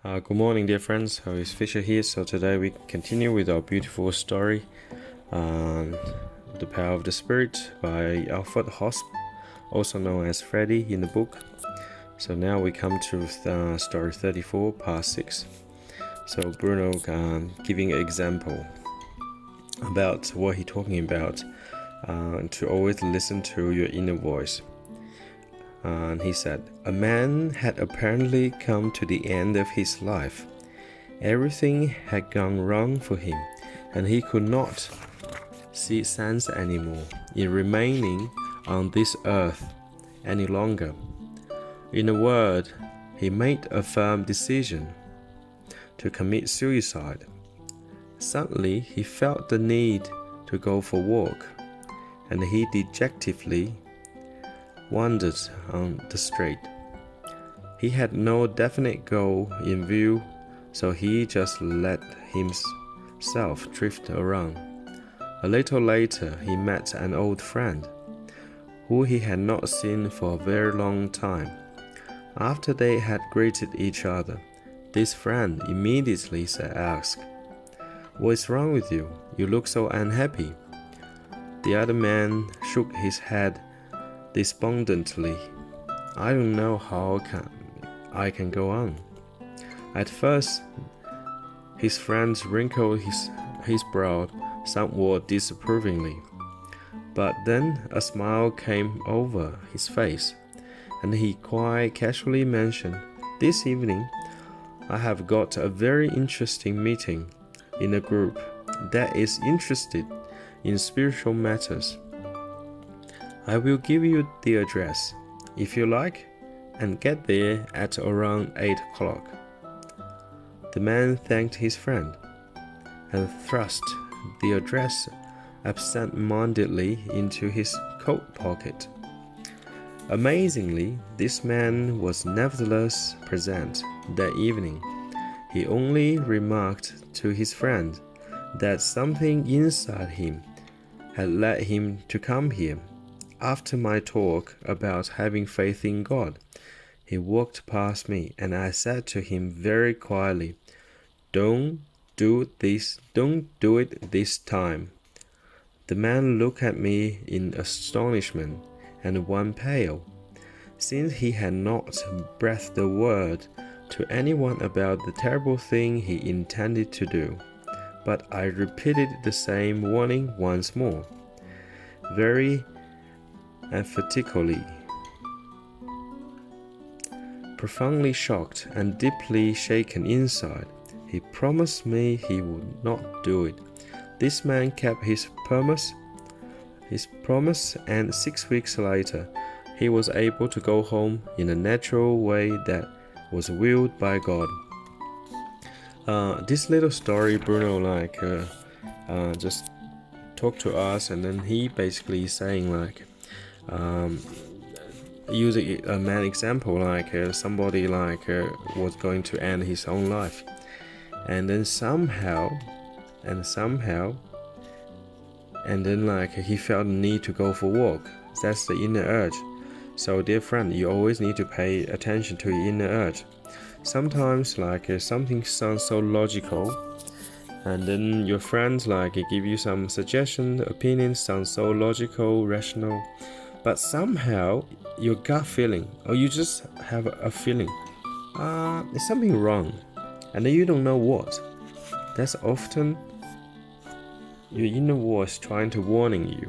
Good morning, dear friends. It's Fisher here. So today we continue with our beautiful story, The Power of the Spirit by Alfred Hosp, also known as Freddy in the book. So now we come to story 34, part 6. So Bruno giving an example about what he's talking about, to always listen to your inner voice. And he said, a man had apparently come to the end of his life. Everything had gone wrong for him, and he could not see sense anymore in remaining on this earth any longer. In a word, he made a firm decision to commit suicide. Suddenly, he felt the need to go for a walk, and he dejectedly wandered on the street. He had no definite goal in view, so he just let himself drift around. A little later, he met an old friend, who he had not seen for a very long time. After they had greeted each other, this friend immediately asked, "What's wrong with you? You look so unhappy." The other man shook his head despondently. "I don't know how I can go on." At first, his friend wrinkled his brow somewhat disapprovingly, but then a smile came over his face, and he quite casually mentioned, "This evening, I have got a very interesting meeting in a group that is interested in spiritual matters. I will give you the address, if you like, and get there at around 8 o'clock. The man thanked his friend, and thrust the address absent-mindedly into his coat pocket. Amazingly, this man was nevertheless present that evening. He only remarked to his friend that something inside him had led him to come here. After my talk about having faith in God, he walked past me, and I said to him very quietly, Don't do it this time." The man looked at me in astonishment and went pale, since he had not breathed a word to anyone about the terrible thing he intended to do. But I repeated the same warning once more, very emphatically. Profoundly shocked and deeply shaken inside, he promised me he would not do it. This man kept his promise, and 6 weeks later, he was able to go home in a natural way that was willed by God. This little story, Bruno just talked to us, and then he basically saying using a man example, somebody was going to end his own life, and then somehow he felt the need to go for a walk. That's the inner urge. So dear friend, you always need to pay attention to your inner urge. Sometimes something sounds so logical, and then your friends give you some suggestion, opinions sound so logical, rational, but somehow your gut feeling, or you just have a feeling, there's something wrong, and then you don't know what. That's often your inner voice trying to warning you,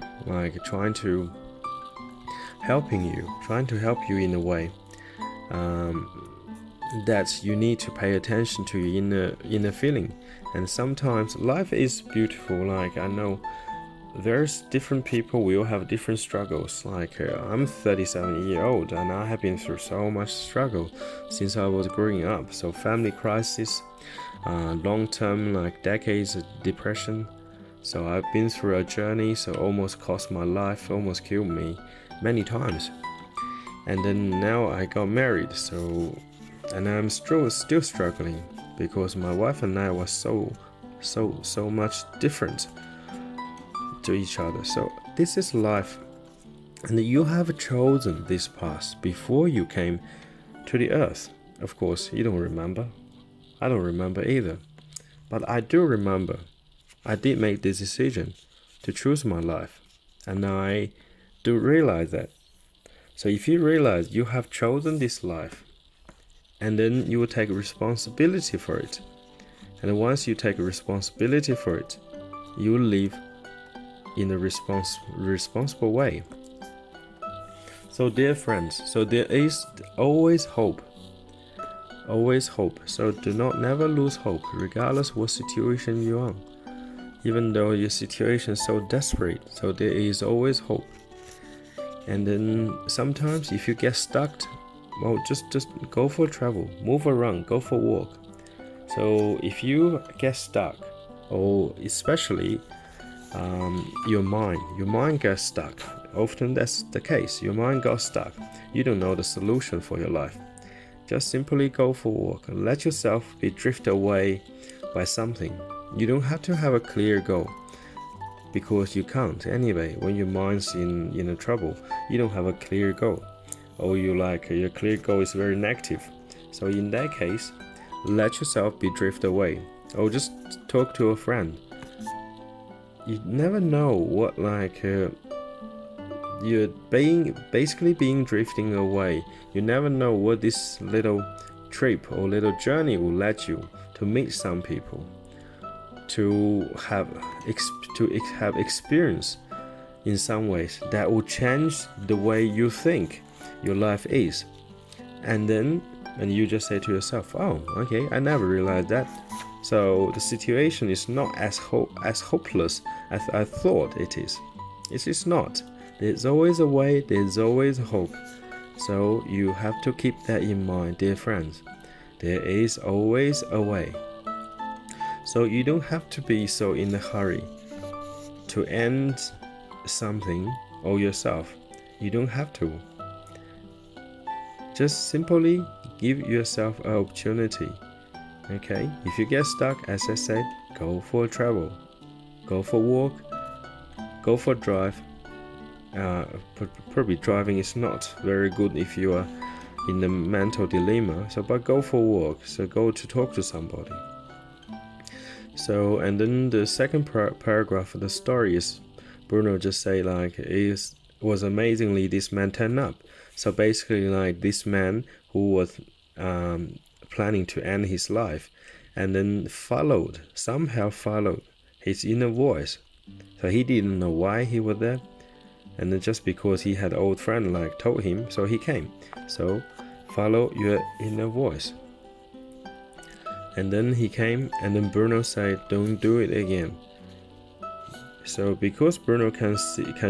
trying to help you in a way that you need to pay attention to your inner feeling. And sometimes life is beautiful. I know there's different people, we all have different struggles. I'm 37 years old, and I have been through so much struggle since I was growing up. So family crisis, long-term decades of depression. So I've been through a journey, so almost cost my life, almost killed me many times. And then now I got married, and I'm still struggling, because my wife and I were so much different to each other. So this is life, and you have chosen this path before you came to the earth. Of course, you don't remember. I don't remember either. But I do remember I did make the decision to choose my life. And I do realize that. So if you realize you have chosen this life, and then you will take responsibility for it. And once you take responsibility for it, you will live in a responsible way. So dear friends, so there is always hope. Always hope. So do not never lose hope, regardless what situation you're on. Even though your situation is so desperate, so there is always hope. And then sometimes if you get stuck, well, just go for travel, move around, go for a walk. So if you get stuck, or especially your mind gets stuck. Often that's the case. Your mind got stuck. You don't know the solution for your life. Just simply go for a walk and let yourself be drifted away by something. You don't have to have a clear goal, because you can't anyway. When your mind's in a trouble, you don't have a clear goal, or your clear goal is very negative. So in that case, let yourself be drifted away, or just talk to a friend. You never know what you're basically being drifting away. You never know what this little trip or little journey will let you to meet some people, to have experience in some ways that will change the way you think your life is. And you just say to yourself, oh, okay, I never realized that. So the situation is not as hopeless as I thought it is. It is not. There's always a way, there's always hope. So you have to keep that in mind, dear friends. There is always a way. So you don't have to be so in a hurry to end something or yourself. You don't have to. Just simply give yourself an opportunity. Okay? If you get stuck, as I said, go for a travel. Go for a walk. Go for a drive. Probably driving is not very good if you are in a mental dilemma. But go for a walk. So go to talk to somebody. So, and then the second paragraph of the story is Bruno just say it was amazingly this man turned up. So basically this man who was planning to end his life, and then somehow followed his inner voice. So he didn't know why he was there, and then just because he had an old friend told him, so he came. So follow your inner voice. And then he came, and then Bruno said, don't do it again. So because Bruno can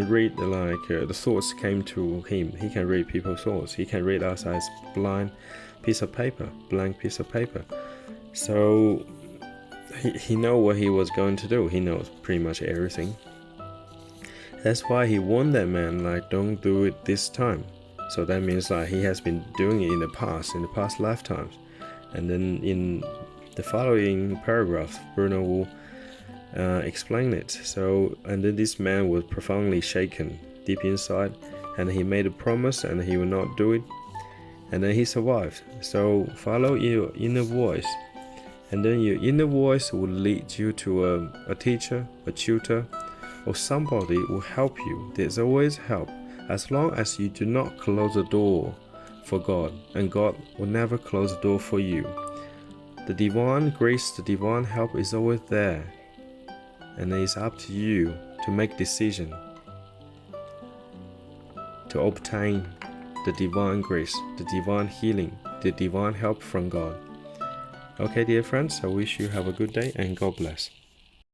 read the thoughts came to him, he can read people's thoughts. He can read us as blank piece of paper. So he know what he was going to do. He knows pretty much everything. That's why he warned that man, don't do it this time. So that means he has been doing it in the past lifetimes. And then in the following paragraph, Bruno will explain it. So, and then this man was profoundly shaken deep inside, and he made a promise and he will not do it, and then he survived. So follow your inner voice, and then your inner voice will lead you to a teacher, a tutor, or somebody will help you. There's always help, as long as you do not close the door for God, and God will never close the door for you. The divine grace, the divine help is always there, and it's up to you to make decision to obtain the divine grace, the divine healing, the divine help from God. Okay, dear friends, I wish you have a good day and God bless.